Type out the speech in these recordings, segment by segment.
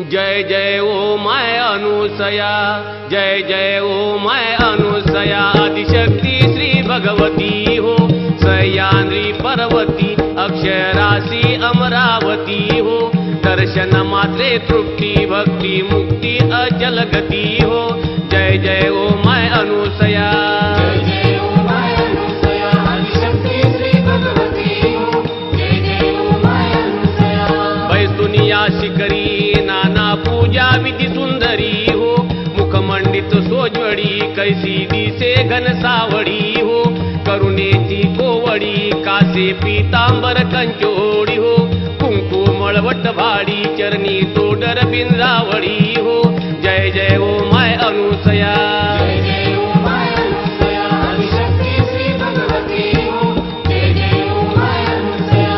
Jai Jai oh my Anusaya, Jai Jai oh my Anusaya, Adishakti Shri Bhagwati हो, सह्याद्री पर्वती, अक्षरासी अमरावती हो, दर्शन मात्रे तृप्ती भक्ती मुक्ती अचल गती हो। जय जय oh my Anusaya, Jai Jai oh my Anusaya, Adishakti Shri Bhagwati हो, जय जय ओ माय अनुसया। बैसुनिया शिखरी नाना पूजा विधी सुंदरी हो, मुखमंडित सोज्वळी कैसी दिसे घनसावळी हो, करुणेची कोवळी कासे पीतांबर कंचोळी हो, कुंकू मळवट भाडी चरणी तोडर बिंद्रावळी हो। जय जय oh my Anusaya, Jai Jai oh my Anusaya, Adishakti Shri Bhagwati हो, जय जय ओ माय अनुसया।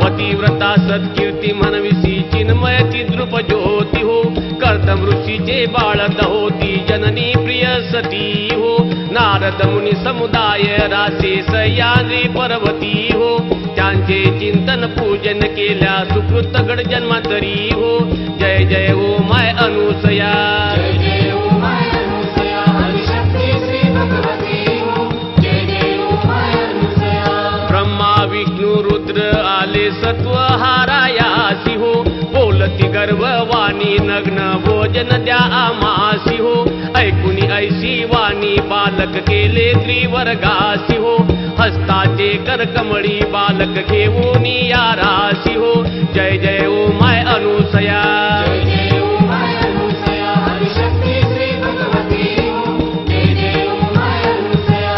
पतिव्रता सत्कीर्ती म्हणविसी चिन्मय चिद्रूप ज्योती हो, कर्दम ऋषीचे बाळत होती जननी प्रिय सती हो, नारद मुनी समुदाय रासे सह्याद्री पर्वती हो, त्यांचे चिंतन पूजन केल्या सुकृत गड जन्मांतरी हो। जय जय oh my Anusaya, Jai Jai oh my Anusaya, Adishakti Shri Bhagwati हो, जय जय ओ माय अनुसया। ब्रह्मा विष्णू रुद्र आले सत्वहारायासी हो, बोलती गर्भवाणी नग्न भोजन द्या आमासी हो, ऐकुनी ऐशी वाणी बालक केले त्रिवर्गासी हो, हस्ताचे करकमळी बालक घेऊन या राशी हो। जय जय oh my Anusaya, Jai Jai oh my Anusaya, Adishakti Shri Bhagwati हो, जय जय ओ माय अनुसया।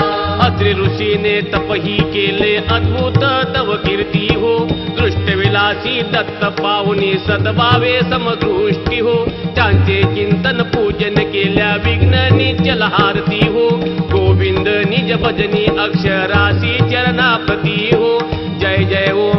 अत्रि ऋषीने तपही केले अद्भुत तव कीर्ती हो, दृष्टविलासी दत्त पावनी सद्भावे समदृष्टी हो, त्यांचे चिंतन पूजन केल्या विघ्न निचल हारती हो, गोविंद निज भजनी अक्षरासी चरणापती हो। जय जय ओ